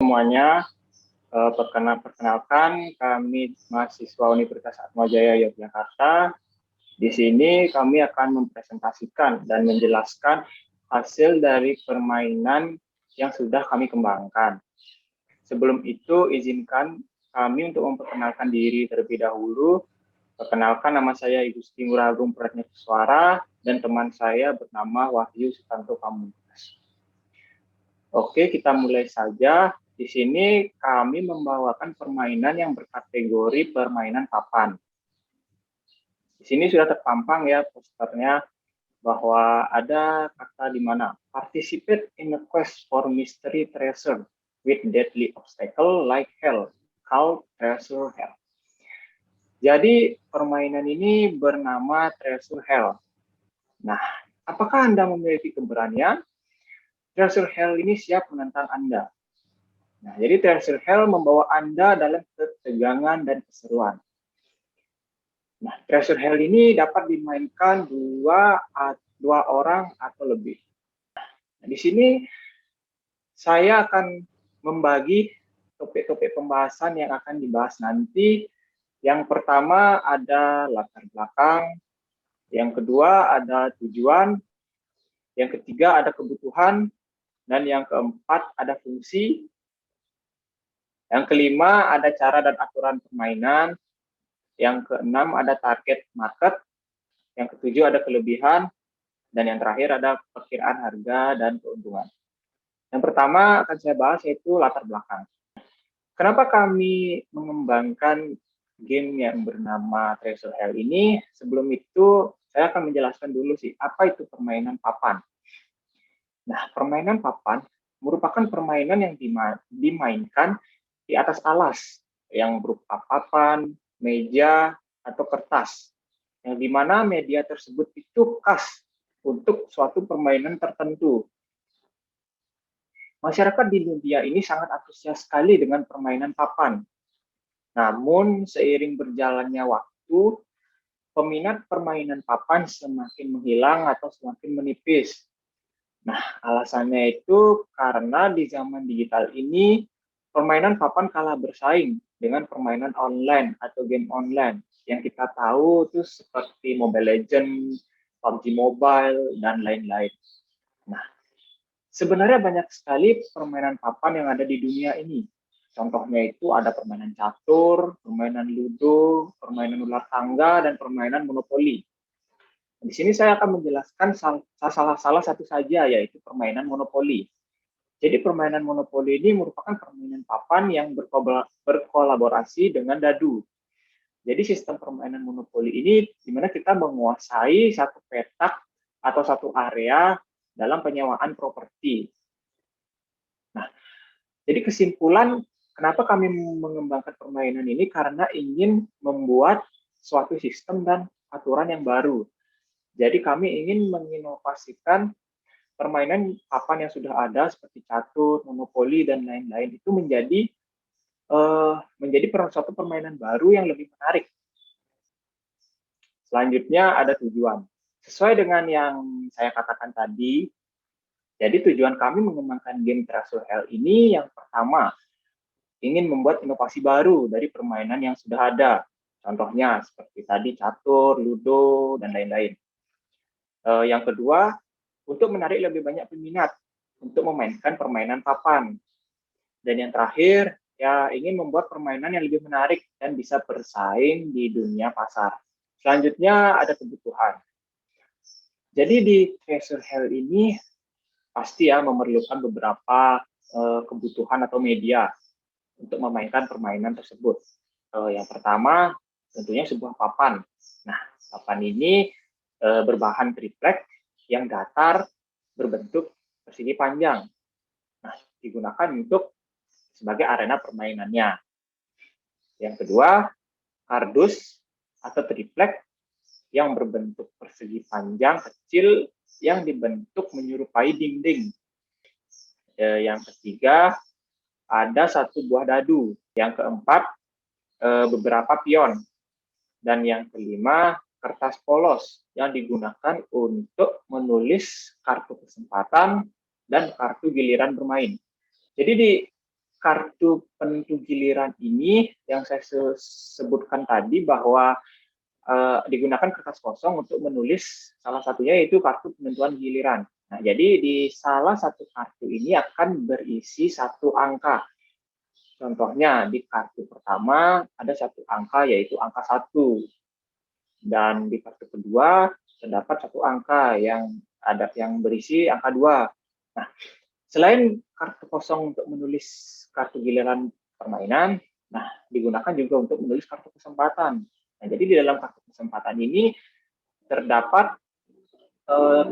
semuanya, perkenalkan kami mahasiswa Universitas Atmajaya Yogyakarta. Di sini kami akan mempresentasikan dan menjelaskan hasil dari permainan yang sudah kami kembangkan. Sebelum itu, izinkan kami untuk memperkenalkan diri terlebih dahulu. Perkenalkan, nama saya Igusti Ngurah Agung Pratnykuswara dan teman saya bernama Wahyu Sutanto Pamungkas. Oke, kita mulai saja. Di sini kami membawakan permainan yang berkategori permainan papan. Di sini sudah terpampang ya posternya bahwa ada kata di mana participate in a quest for mystery treasure with deadly obstacle like hell, called treasure hell. Jadi permainan ini bernama treasure hell. Nah, apakah Anda memiliki keberanian? Treasure hell ini siap menantang Anda. Nah, jadi treasure hell membawa Anda dalam ketegangan dan keseruan. Nah, treasure hell ini dapat dimainkan dua orang atau lebih. Nah, di sini saya akan membagi topik-topik pembahasan yang akan dibahas nanti. Yang pertama ada latar belakang, yang kedua ada tujuan, yang ketiga ada kebutuhan, dan yang keempat ada fungsi. Yang kelima ada cara dan aturan permainan. Yang keenam ada target market. Yang ketujuh ada kelebihan. Dan yang terakhir ada perkiraan harga dan keuntungan. Yang pertama akan saya bahas yaitu latar belakang. Kenapa kami mengembangkan game yang bernama Treasure Hell ini? Sebelum itu saya akan menjelaskan dulu sih apa itu permainan papan. Nah, permainan papan merupakan permainan yang dimainkan di atas alas yang berupa papan, meja, atau kertas, yang dimana media tersebut itu khas untuk suatu permainan tertentu. Masyarakat di dunia ini sangat antusias sekali dengan permainan papan. Namun, seiring berjalannya waktu, peminat permainan papan semakin menghilang atau semakin menipis. Nah, alasannya itu karena di zaman digital ini, permainan papan kalah bersaing dengan permainan online atau game online. Yang kita tahu itu seperti Mobile Legends, PUBG Mobile, dan lain-lain. Nah, sebenarnya banyak sekali permainan papan yang ada di dunia ini. Contohnya itu ada permainan catur, permainan ludo, permainan ular tangga, dan permainan monopoli. Di sini saya akan menjelaskan salah satu saja, yaitu permainan monopoli. Jadi permainan monopoli ini merupakan permainan papan yang berkolaborasi dengan dadu. Jadi sistem permainan monopoli ini di mana kita menguasai satu petak atau satu area dalam penyewaan properti. Nah, jadi kesimpulan kenapa kami mengembangkan permainan ini karena ingin membuat suatu sistem dan aturan yang baru. Jadi kami ingin menginovasikan permainan papan yang sudah ada seperti catur, monopoli, dan lain-lain itu menjadi suatu permainan baru yang lebih menarik. Selanjutnya ada tujuan. Sesuai dengan yang saya katakan tadi, jadi tujuan kami mengembangkan game Treasure Hell ini yang pertama, ingin membuat inovasi baru dari permainan yang sudah ada. Contohnya seperti tadi catur, ludo, dan lain-lain. Yang kedua, untuk menarik lebih banyak peminat untuk memainkan permainan papan. Dan yang terakhir, ya ingin membuat permainan yang lebih menarik dan bisa bersaing di dunia pasar. Selanjutnya ada kebutuhan. Jadi di Treasure Hell ini pasti ya memerlukan beberapa kebutuhan atau media untuk memainkan permainan tersebut. Yang pertama tentunya sebuah papan. Nah, papan ini berbahan triplek yang datar berbentuk persegi panjang. Nah, digunakan untuk sebagai arena permainannya. Yang kedua, kardus atau triplek yang berbentuk persegi panjang kecil yang dibentuk menyerupai dinding. Yang ketiga, ada satu buah dadu. Yang keempat, beberapa pion. Dan yang kelima, kertas polos yang digunakan untuk menulis kartu kesempatan dan kartu giliran bermain. Jadi di kartu penentu giliran ini yang saya sebutkan tadi bahwa digunakan kertas kosong untuk menulis salah satunya yaitu kartu penentuan giliran. Nah, jadi di salah satu kartu ini akan berisi satu angka. Contohnya di kartu pertama ada satu angka yaitu angka 1. Dan di kartu kedua terdapat satu angka yang berisi angka 2. Nah, selain kartu kosong untuk menulis kartu giliran permainan, nah digunakan juga untuk menulis kartu kesempatan. Nah, jadi di dalam kartu kesempatan ini terdapat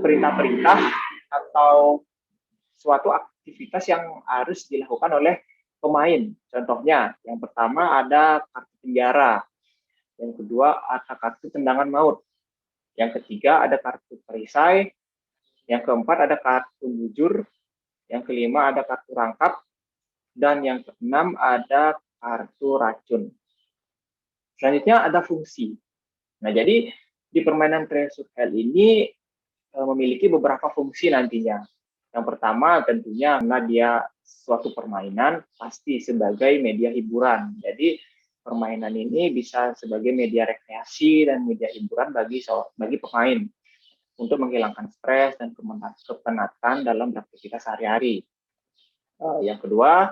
perintah-perintah atau suatu aktivitas yang harus dilakukan oleh pemain. Contohnya, yang pertama ada kartu penjara, yang kedua ada kartu tendangan maut, yang ketiga ada kartu perisai, yang keempat ada kartu bujur, yang kelima ada kartu rangkap, dan yang keenam ada kartu racun. Selanjutnya ada fungsi. Nah, jadi di permainan Treasure Hell ini memiliki beberapa fungsi nantinya. Yang pertama tentunya karena dia suatu permainan pasti sebagai media hiburan. Jadi permainan ini bisa sebagai media rekreasi dan media hiburan bagi pemain untuk menghilangkan stres dan kepenatan dalam beraktivitas sehari-hari. Yang kedua,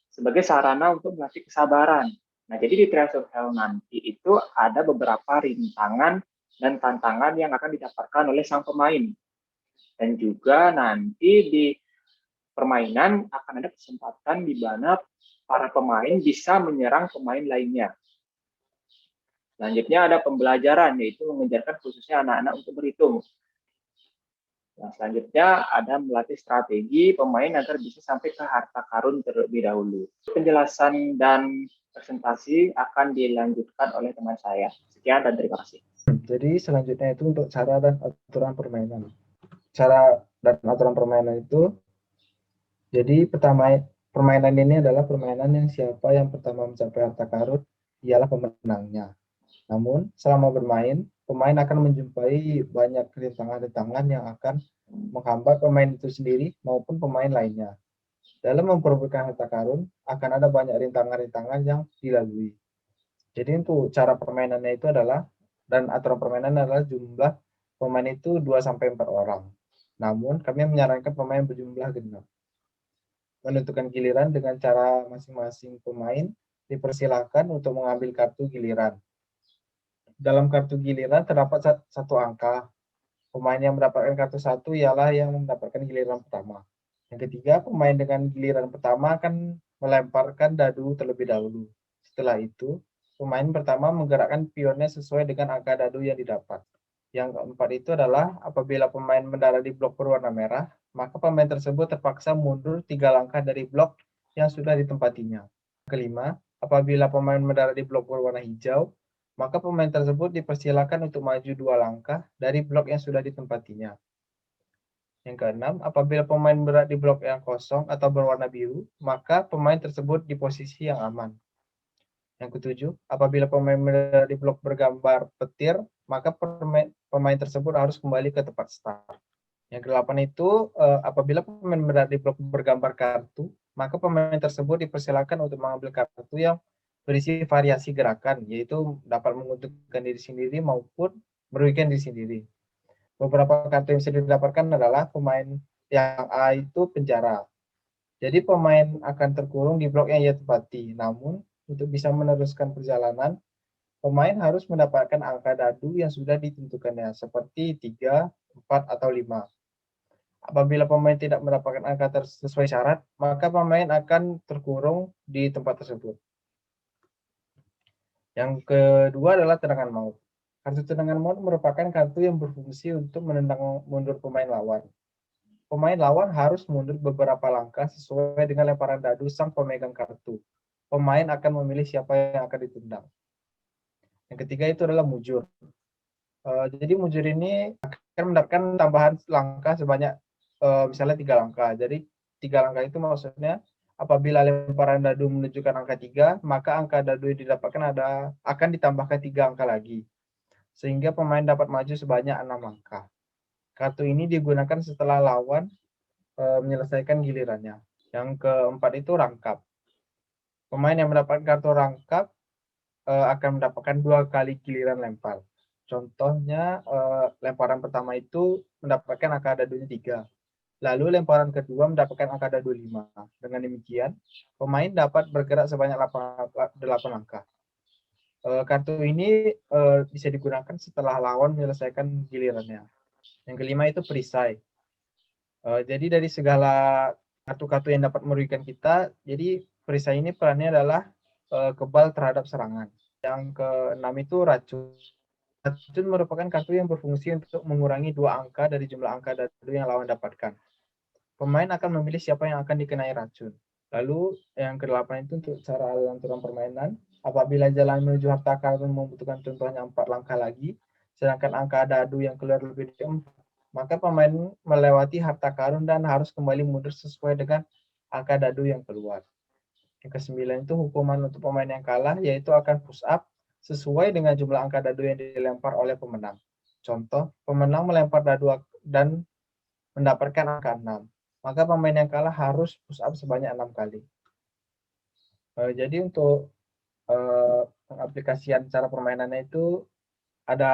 sebagai sarana untuk melatih kesabaran. Nah, jadi di Treasure Hell nanti itu ada beberapa rintangan dan tantangan yang akan didapatkan oleh sang pemain. Dan juga nanti di permainan akan ada kesempatan di mana para pemain bisa menyerang pemain lainnya. Selanjutnya ada pembelajaran, yaitu mengajarkan khususnya anak-anak untuk berhitung. Nah, selanjutnya ada melatih strategi pemain agar bisa sampai ke harta karun terlebih dahulu. Penjelasan dan presentasi akan dilanjutkan oleh teman saya. Sekian dan terima kasih. Jadi selanjutnya itu untuk cara dan aturan permainan. Cara dan aturan permainan itu, jadi pertama, permainan ini adalah permainan yang siapa yang pertama mencapai harta karun ialah pemenangnya. Namun selama bermain, pemain akan menjumpai banyak rintangan-rintangan yang akan menghambat pemain itu sendiri maupun pemain lainnya. Dalam memperebutkan harta karun, akan ada banyak rintangan-rintangan yang dilalui. Jadi untuk cara permainannya itu adalah, dan aturan permainan adalah jumlah pemain itu 2-4 orang. Namun kami menyarankan pemain berjumlah genap. Menentukan giliran dengan cara masing-masing pemain dipersilakan untuk mengambil kartu giliran. Dalam kartu giliran terdapat satu angka. Pemain yang mendapatkan kartu 1 ialah yang mendapatkan giliran pertama. Yang ketiga, pemain dengan giliran pertama akan melemparkan dadu terlebih dahulu. Setelah itu, pemain pertama menggerakkan pionnya sesuai dengan angka dadu yang didapat. Yang keempat itu adalah apabila pemain mendarat di blok berwarna merah, maka pemain tersebut terpaksa mundur 3 langkah dari blok yang sudah ditempatinya. Kelima, apabila pemain mendarat di blok berwarna hijau, maka pemain tersebut dipersilakan untuk maju 2 langkah dari blok yang sudah ditempatinya. Yang keenam, apabila pemain berada di blok yang kosong atau berwarna biru, maka pemain tersebut di posisi yang aman. Yang ketujuh, apabila pemain berada di blok bergambar petir, maka pemain tersebut harus kembali ke tempat start. Yang kedelapan itu, apabila pemain berada di blok bergambar kartu, maka pemain tersebut dipersilakan untuk mengambil kartu yang berisi variasi gerakan, yaitu dapat menguntungkan diri sendiri maupun merugikan diri sendiri. Beberapa kartu yang bisa didapatkan adalah pemain yang A itu penjara. Jadi pemain akan terkurung di blok yang ia tempati. Namun, untuk bisa meneruskan perjalanan, pemain harus mendapatkan angka dadu yang sudah ditentukannya, seperti 3, 4, atau 5. Apabila pemain tidak mendapatkan angka sesuai syarat, maka pemain akan terkurung di tempat tersebut. Yang kedua adalah tendangan maut. Kartu tendangan maut merupakan kartu yang berfungsi untuk menendang mundur pemain lawan. Pemain lawan harus mundur beberapa langkah sesuai dengan lemparan dadu sang pemegang kartu. Pemain akan memilih siapa yang akan ditendang. Yang ketiga itu adalah mujur. Jadi mujur ini akan mendapatkan tambahan langkah sebanyak misalnya 3 langkah. Jadi 3 langkah itu maksudnya apabila lemparan dadu menunjukkan angka 3, maka angka dadu yang didapatkan akan ditambahkan 3 angka lagi. Sehingga pemain dapat maju sebanyak 6 langkah. Kartu ini digunakan setelah lawan menyelesaikan gilirannya. Yang keempat itu rangkap. Pemain yang mendapatkan kartu rangkap akan mendapatkan 2 kali giliran lempar. Contohnya lemparan pertama itu mendapatkan angka dadunya 3. Lalu lemparan kedua mendapatkan angka dadu 5. Dengan demikian, pemain dapat bergerak sebanyak 8 langkah. Kartu ini bisa digunakan setelah lawan menyelesaikan gilirannya. Yang kelima itu perisai. Jadi dari segala kartu-kartu yang dapat merugikan kita, jadi perisai ini perannya adalah kebal terhadap serangan. Yang keenam itu racun. Racun merupakan kartu yang berfungsi untuk mengurangi 2 angka dari jumlah angka dadu yang lawan dapatkan. Pemain akan memilih siapa yang akan dikenai racun. Lalu yang kedelapan itu untuk cara aturan permainan. Apabila jalan menuju harta karun membutuhkan contohnya 4 langkah lagi, sedangkan angka dadu yang keluar lebih dari 4, maka pemain melewati harta karun dan harus kembali mundur sesuai dengan angka dadu yang keluar. Yang kesembilan itu hukuman untuk pemain yang kalah, yaitu akan push up sesuai dengan jumlah angka dadu yang dilempar oleh pemenang. Contoh, pemenang melempar dadu dan mendapatkan angka 6. Maka pemain yang kalah harus push up sebanyak 6 kali. Jadi untuk pengaplikasian cara permainannya itu ada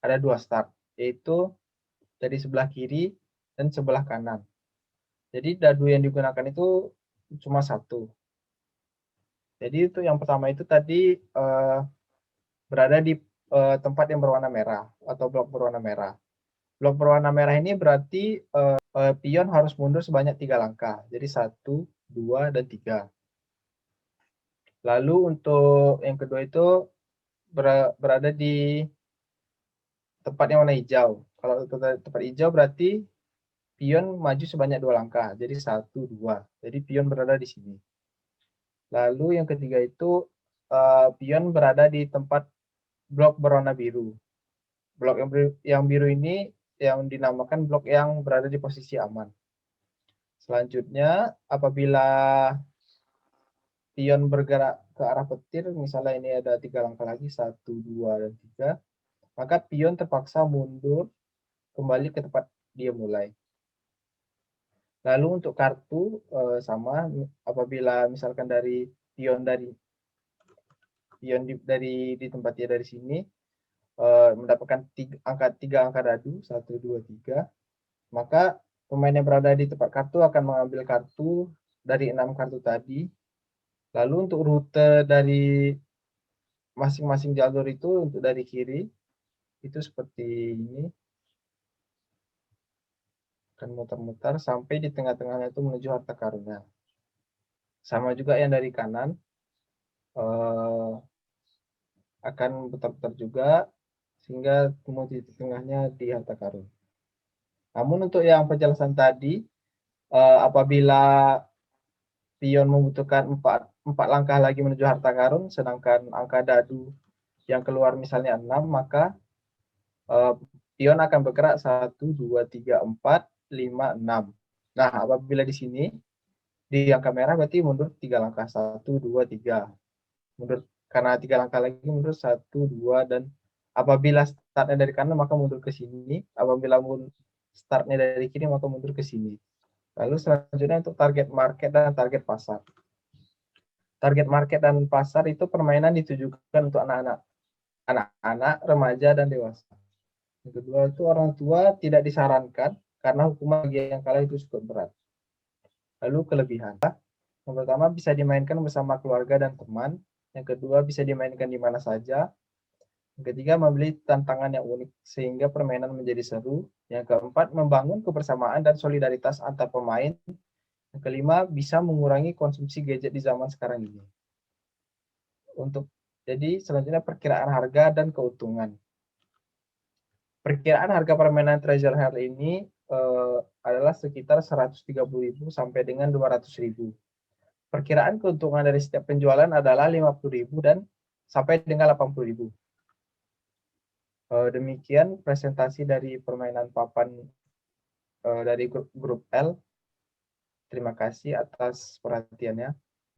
ada 2 start, yaitu dari sebelah kiri dan sebelah kanan. Jadi dadu yang digunakan itu cuma 1. Jadi itu yang pertama itu tadi berada di tempat yang berwarna merah atau blok berwarna merah. Blok berwarna merah ini berarti pion harus mundur sebanyak 3 langkah. Jadi 1, 2, dan 3. Lalu untuk yang kedua itu berada di tempat yang warna hijau. Kalau tempat hijau berarti pion maju sebanyak 2 langkah. Jadi 1, 2. Jadi pion berada di sini. Lalu yang ketiga itu pion berada di tempat blok berwarna biru. Blok yang biru ini yang dinamakan blok yang berada di posisi aman. Selanjutnya, apabila pion bergerak ke arah petir, misalnya ini ada 3 langkah lagi, 1, 2, dan 3, maka pion terpaksa mundur kembali ke tempat dia mulai. Lalu untuk kartu sama, apabila misalkan dari pion di tempat dia dari sini mendapatkan angka 3 angka dadu, 1, 2, 3, maka pemain yang berada di tempat kartu akan mengambil kartu dari 6 kartu tadi. Lalu untuk rute dari masing-masing jalur itu, untuk dari kiri itu seperti ini, akan muter-muter sampai di tengah-tengahnya itu menuju harta karunnya. Sama juga yang dari kanan akan putar-putar juga sehingga temu di tengahnya di harta karun. Namun untuk yang penjelasan tadi, apabila pion membutuhkan 4 langkah lagi menuju harta karun, sedangkan angka dadu yang keluar misalnya 6, maka pion akan bergerak 1, 2, 3, 4, 5, 6. Nah, apabila di sini di angka merah berarti mundur 3 langkah, 1, 2, 3. Mundur karena 3 langkah lagi mundur 1, 2, dan apabila startnya dari kanan maka mundur ke sini, apabila startnya dari kiri maka mundur ke sini. Lalu selanjutnya untuk target market dan target pasar. Target market dan pasar itu permainan ditujukan untuk anak-anak, remaja, dan dewasa. Yang kedua itu orang tua tidak disarankan karena hukuman bagi yang kalah itu cukup berat. Lalu kelebihan. Yang pertama bisa dimainkan bersama keluarga dan teman. Yang kedua bisa dimainkan di mana saja. Yang ketiga membeli tantangan yang unik sehingga permainan menjadi seru. Yang keempat membangun kebersamaan dan solidaritas antar pemain. Yang kelima bisa mengurangi konsumsi gadget di zaman sekarang ini. Jadi selanjutnya perkiraan harga dan keuntungan. Perkiraan harga permainan Treasure Hunt ini adalah sekitar 130.000 sampai dengan 200.000. Perkiraan keuntungan dari setiap penjualan adalah 50.000 dan sampai dengan 80.000. Demikian presentasi dari permainan papan dari grup L. Terima kasih atas perhatiannya.